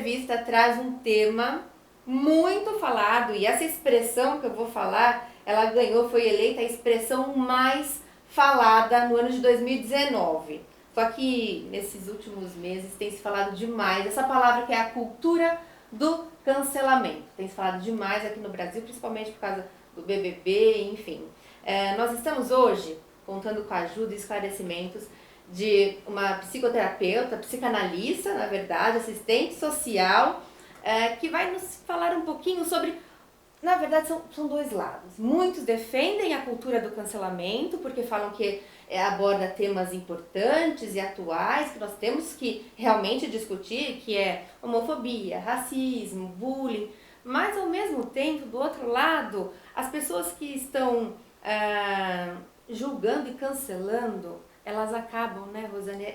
entrevista traz um tema muito falado, e essa expressão que eu vou falar, ela foi eleita a expressão mais falada no ano de 2019. Só que nesses últimos meses tem se falado demais essa palavra, que é a cultura do cancelamento. Tem se falado demais aqui no Brasil, principalmente por causa do BBB, enfim. Nós estamos hoje contando com a ajuda e esclarecimentos de uma psicoterapeuta, psicanalista, na verdade, assistente social, que vai nos falar um pouquinho sobre... Na verdade, são dois lados. Muitos defendem a cultura do cancelamento, porque falam que aborda temas importantes e atuais, que nós temos que realmente discutir, que é homofobia, racismo, bullying. Mas, ao mesmo tempo, do outro lado, as pessoas que estão julgando e cancelando, elas acabam, né, Rosane,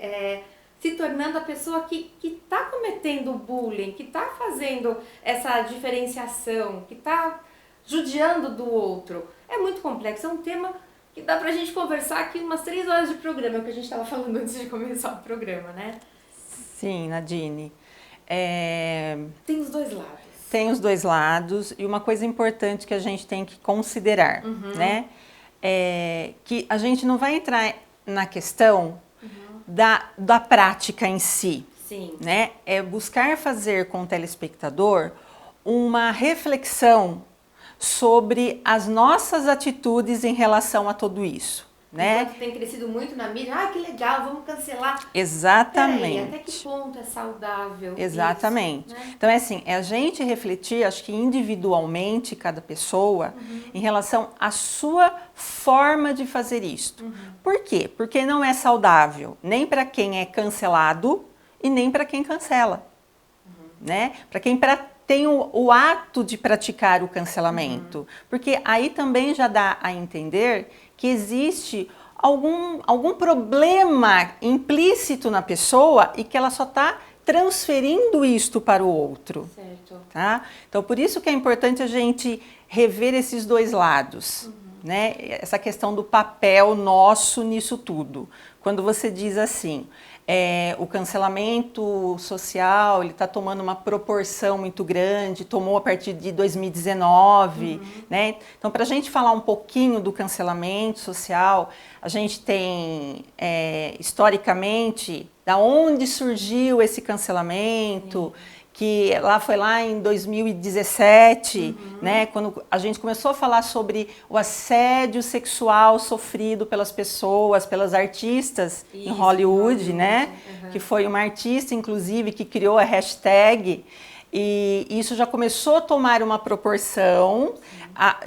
se tornando a pessoa que está cometendo bullying, que está fazendo essa diferenciação, que está judiando do outro. É muito complexo, é um tema que dá pra gente conversar aqui umas 3 horas de programa, é o que a gente estava falando antes de começar o programa, né? Sim, Nadine. Tem os dois lados. Tem os dois lados, e uma coisa importante que a gente tem que considerar, né? Que a gente não vai entrar na questão da prática em si. Sim. Né? É buscar fazer com o telespectador uma reflexão sobre as nossas atitudes em relação a tudo isso. Né? Enquanto tem crescido muito na mídia, que legal, vamos cancelar. Exatamente. Peraí, até que ponto é saudável? Exatamente. Isso, né? Então, é assim, é a gente refletir, acho que individualmente, cada pessoa, em relação à sua forma de fazer isto. Por quê? Porque não é saudável nem para quem é cancelado e nem para quem cancela. Né? Para quem tem o ato de praticar o cancelamento. Porque aí também já dá a entender que existe algum problema implícito na pessoa e que ela só está transferindo isto para o outro. Certo. Tá? Então, por isso que é importante a gente rever esses dois lados. Né? Essa questão do papel nosso nisso tudo. Quando você diz assim, o cancelamento social ele está tomando uma proporção muito grande, tomou a partir de 2019. Né? Então, para a gente falar um pouquinho do cancelamento social, a gente tem, historicamente, da onde surgiu esse cancelamento, que foi lá em 2017, né, quando a gente começou a falar sobre o assédio sexual sofrido pelas pessoas, pelas artistas em Hollywood, né, que foi uma artista, inclusive, que criou a hashtag, e isso já começou a tomar uma proporção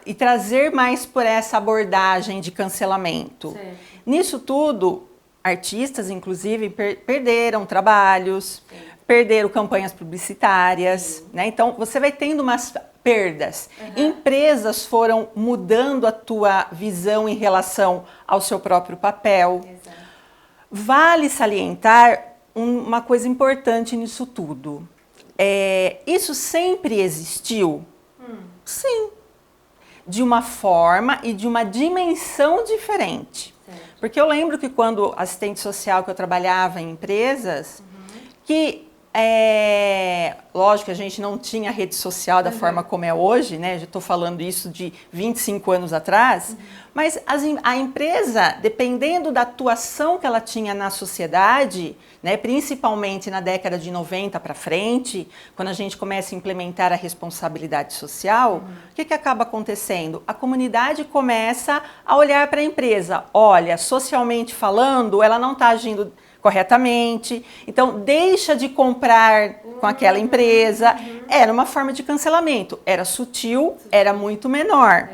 e trazer mais por essa abordagem de cancelamento. Certo. Nisso tudo, artistas, inclusive, perderam trabalhos, perderam campanhas publicitárias, né? Então, você vai tendo umas perdas. Empresas foram mudando a tua visão em relação ao seu próprio papel. Exato. Vale salientar uma coisa importante nisso tudo. Isso sempre existiu? Sim. De uma forma e de uma dimensão diferente. Certo. Porque eu lembro que quando assistente social que eu trabalhava em empresas, que lógico que a gente não tinha rede social da forma como é hoje, né? Já estou falando isso de 25 anos atrás, mas a empresa, dependendo da atuação que ela tinha na sociedade, né? Principalmente na década de 90 para frente, quando a gente começa a implementar a responsabilidade social, o que acaba acontecendo? A comunidade começa a olhar para a empresa. Olha, socialmente falando, ela não está agindo corretamente, então deixa de comprar com aquela empresa. Era uma forma de cancelamento, era sutil, era muito menor.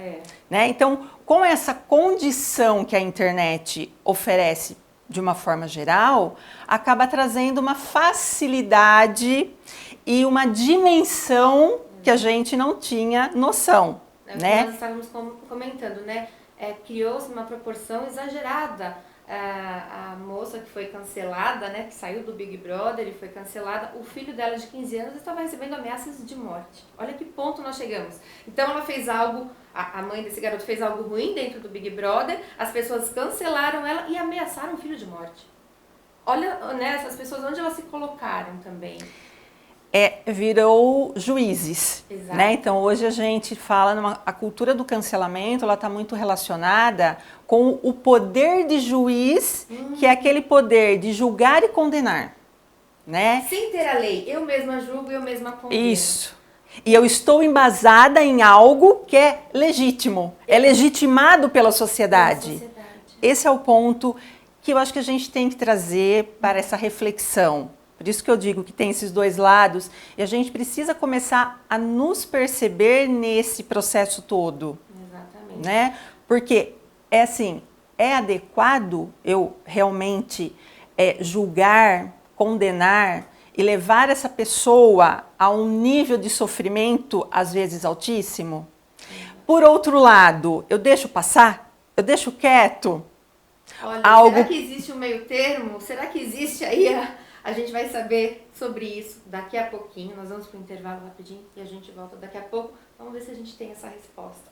Né? Então, com essa condição que a internet oferece de uma forma geral, acaba trazendo uma facilidade e uma dimensão que a gente não tinha noção. Né? Nós estávamos comentando, né? Criou-se uma proporção exagerada. A moça que foi cancelada, né, que saiu do Big Brother e foi cancelada, o filho dela de 15 anos estava recebendo ameaças de morte. Olha que ponto nós chegamos. Então ela fez algo, a mãe desse garoto fez algo ruim dentro do Big Brother, as pessoas cancelaram ela e ameaçaram o filho de morte. Olha, né, essas pessoas, onde elas se colocaram também. virou juízes, Exato. né? Então hoje a gente fala, a cultura do cancelamento, ela está muito relacionada com o poder de juiz, que é aquele poder de julgar e condenar, né? Sem ter a lei, eu mesma julgo e eu mesma condeno. Isso. E eu estou embasada em algo que é legítimo, é legitimado pela sociedade. Esse é o ponto que eu acho que a gente tem que trazer para essa reflexão. Por isso que eu digo que tem esses dois lados e a gente precisa começar a nos perceber nesse processo todo. Exatamente. Né? Porque é assim, é adequado eu realmente julgar, condenar e levar essa pessoa a um nível de sofrimento, às vezes, altíssimo? Por outro lado, eu deixo passar? Eu deixo quieto? Olha, algo... será que existe um meio termo? Será que existe aí? A gente vai saber sobre isso daqui a pouquinho. Nós vamos para o intervalo rapidinho e a gente volta daqui a pouco. Vamos ver se a gente tem essa resposta.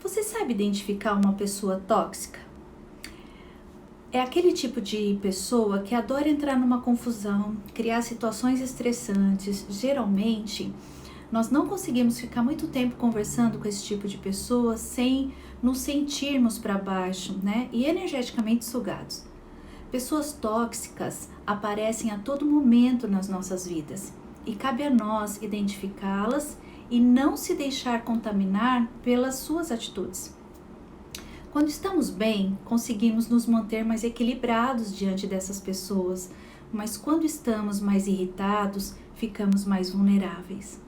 Você sabe identificar uma pessoa tóxica? É aquele tipo de pessoa que adora entrar numa confusão, criar situações estressantes. Geralmente, nós não conseguimos ficar muito tempo conversando com esse tipo de pessoa sem nos sentirmos para baixo, né? E energeticamente sugados. Pessoas tóxicas aparecem a todo momento nas nossas vidas e cabe a nós identificá-las e não se deixar contaminar pelas suas atitudes. Quando estamos bem, conseguimos nos manter mais equilibrados diante dessas pessoas, mas quando estamos mais irritados, ficamos mais vulneráveis.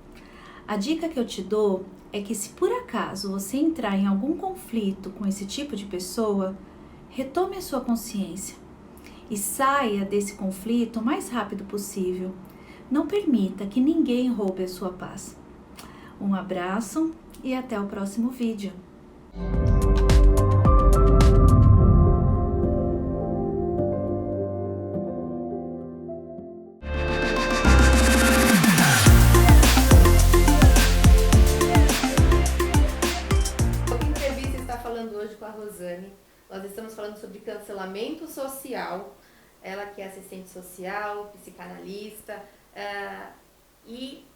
A dica que eu te dou é que se por acaso você entrar em algum conflito com esse tipo de pessoa, retome a sua consciência e saia desse conflito o mais rápido possível. Não permita que ninguém roube a sua paz. Um abraço e até o próximo vídeo. Com a Rosane, nós estamos falando sobre cancelamento social, ela que é assistente social, psicanalista, e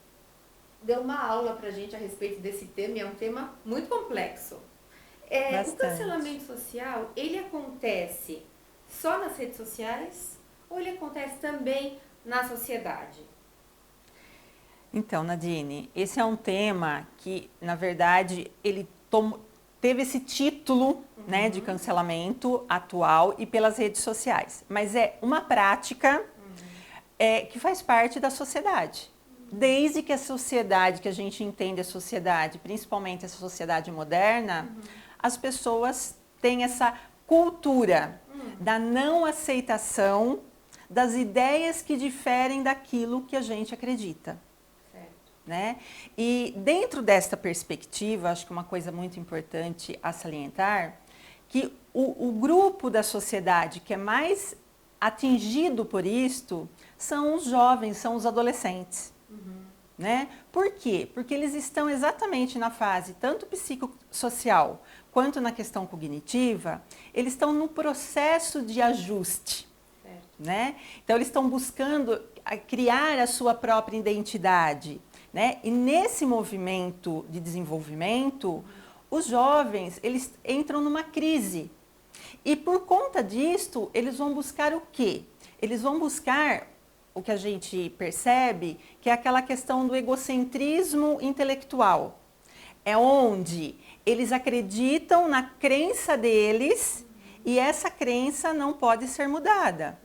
deu uma aula pra gente a respeito desse tema, e é um tema muito complexo. O cancelamento social, ele acontece só nas redes sociais ou ele acontece também na sociedade? Então, Nadine, esse é um tema que, na verdade, ele teve esse título, né, de cancelamento atual e pelas redes sociais. Mas é uma prática que faz parte da sociedade. Desde que a sociedade, que a gente entende a sociedade, principalmente essa sociedade moderna, as pessoas têm essa cultura da não aceitação das ideias que diferem daquilo que a gente acredita. Né? E dentro desta perspectiva, acho que uma coisa muito importante a salientar, que o grupo da sociedade que é mais atingido por isto são os jovens, são os adolescentes. Né? Por quê? Porque eles estão exatamente na fase tanto psicossocial quanto na questão cognitiva, eles estão no processo de ajuste. Né? Então eles estão buscando criar a sua própria identidade. Né? E nesse movimento de desenvolvimento, os jovens, eles entram numa crise. E por conta disto, eles vão buscar o quê? Eles vão buscar o que a gente percebe, que é aquela questão do egocentrismo intelectual. É onde eles acreditam na crença deles e essa crença não pode ser mudada.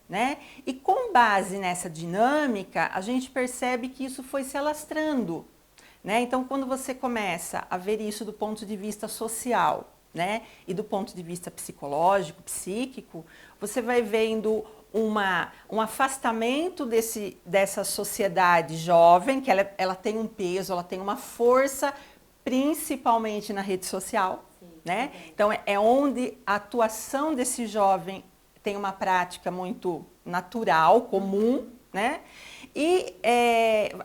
Né? E com base nessa dinâmica, a gente percebe que isso foi se alastrando. Né? Então, quando você começa a ver isso do ponto de vista social, né, e do ponto de vista psicológico, psíquico, você vai vendo um afastamento dessa sociedade jovem, que ela tem um peso, ela tem uma força, principalmente na rede social. Sim, né? Então, é onde a atuação desse jovem tem uma prática muito natural, comum, né? E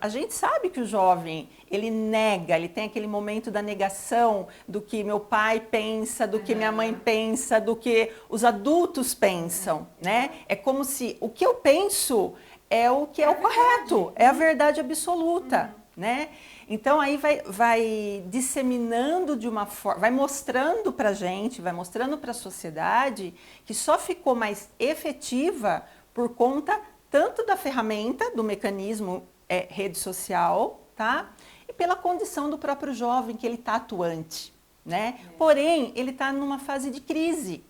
a gente sabe que o jovem, ele nega, ele tem aquele momento da negação do que meu pai pensa, do que minha mãe pensa, do que os adultos pensam, né? É como se o que eu penso é o que é o correto, é a verdade absoluta, né? Então aí vai disseminando de uma forma, vai mostrando pra gente, vai mostrando para a sociedade que só ficou mais efetiva por conta tanto da ferramenta, do mecanismo rede social, tá? E pela condição do próprio jovem que ele está atuante, né? Porém, ele está numa fase de crise,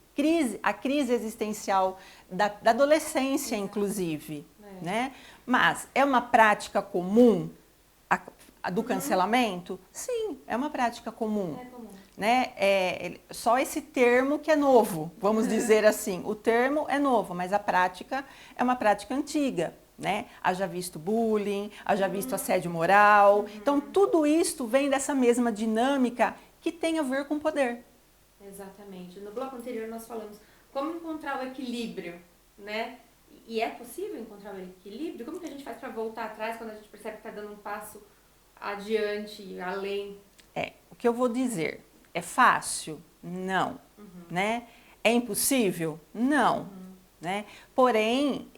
a crise existencial da adolescência, inclusive, né? Mas é uma prática comum a do cancelamento? Sim, é uma prática comum. É comum. Né? Só esse termo que é novo, vamos dizer assim. O termo é novo, mas a prática é uma prática antiga. Né? Haja visto bullying, haja visto assédio moral. Então, tudo isso vem dessa mesma dinâmica que tem a ver com poder. Exatamente. No bloco anterior nós falamos como encontrar o equilíbrio, né? E é possível encontrar o equilíbrio? Como que a gente faz para voltar atrás quando a gente percebe que está dando um passo adiante, além? O que eu vou dizer? É fácil? Não. Né? É impossível? Não. Né? Porém,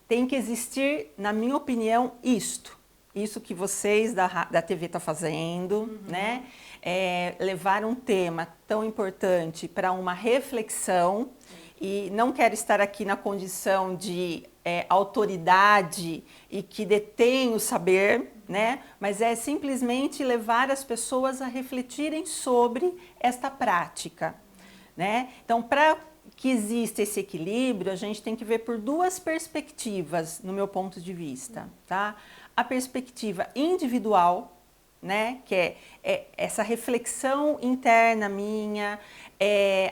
tem que existir, na minha opinião, isso que vocês da TV estão fazendo, né? Levar um tema tão importante para uma reflexão, e não quero estar aqui na condição de autoridade e que detém o saber, né? Mas é simplesmente levar as pessoas a refletirem sobre esta prática, né? Então, para que exista esse equilíbrio, a gente tem que ver por duas perspectivas, no meu ponto de vista, tá? A perspectiva individual, né? Que é essa reflexão interna minha,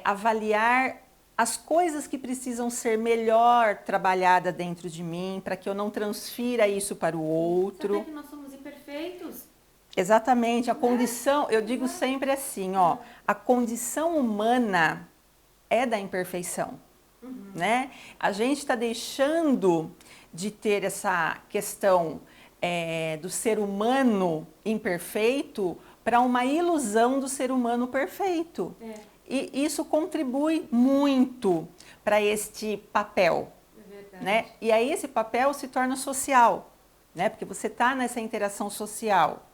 avaliar as coisas que precisam ser melhor trabalhadas dentro de mim, para que eu não transfira isso para o outro. Saber que nós somos imperfeitos. Exatamente, a condição, eu digo sempre assim, ó, a condição humana é da imperfeição, né? A gente está deixando de ter essa questão do ser humano imperfeito para uma ilusão do ser humano perfeito. E isso contribui muito para este papel, né? E aí esse papel se torna social, né? Porque você está nessa interação social.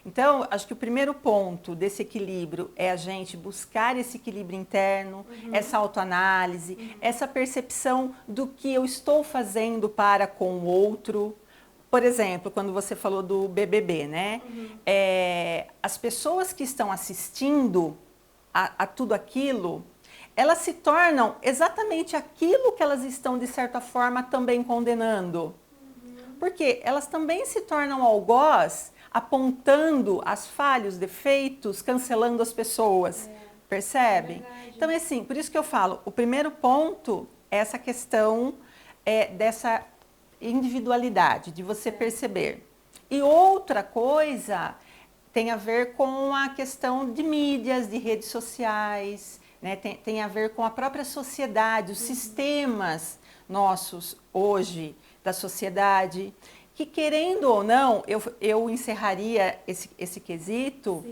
Então, acho que o primeiro ponto desse equilíbrio é a gente buscar esse equilíbrio interno, essa autoanálise, essa percepção do que eu estou fazendo para com o outro. Por exemplo, quando você falou do BBB, né? As pessoas que estão assistindo a tudo aquilo, elas se tornam exatamente aquilo que elas estão, de certa forma, também condenando. Porque elas também se tornam algoz, apontando as falhas, os defeitos, cancelando as pessoas. Percebe? Então, é assim, por isso que eu falo, o primeiro ponto é essa questão dessa individualidade, de você perceber. E outra coisa tem a ver com a questão de mídias, de redes sociais, né? Tem a ver com a própria sociedade, os sistemas nossos hoje da sociedade, que querendo ou não, eu encerraria esse quesito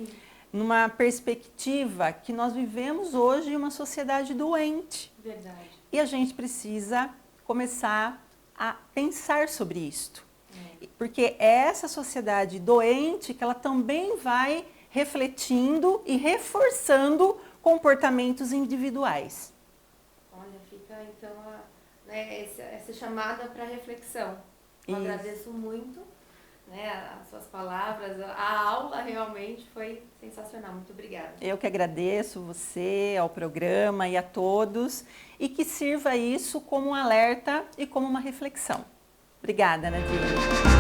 numa perspectiva que nós vivemos hoje em uma sociedade doente. Verdade. E a gente precisa começar a pensar sobre isto. Porque é essa sociedade doente que ela também vai refletindo e reforçando comportamentos individuais. Olha, fica então essa chamada para reflexão. Eu agradeço muito, né, as suas palavras, a aula realmente foi sensacional. Muito obrigada. Eu que agradeço você, ao programa e a todos, e que sirva isso como um alerta e como uma reflexão. Obrigada, Nadir.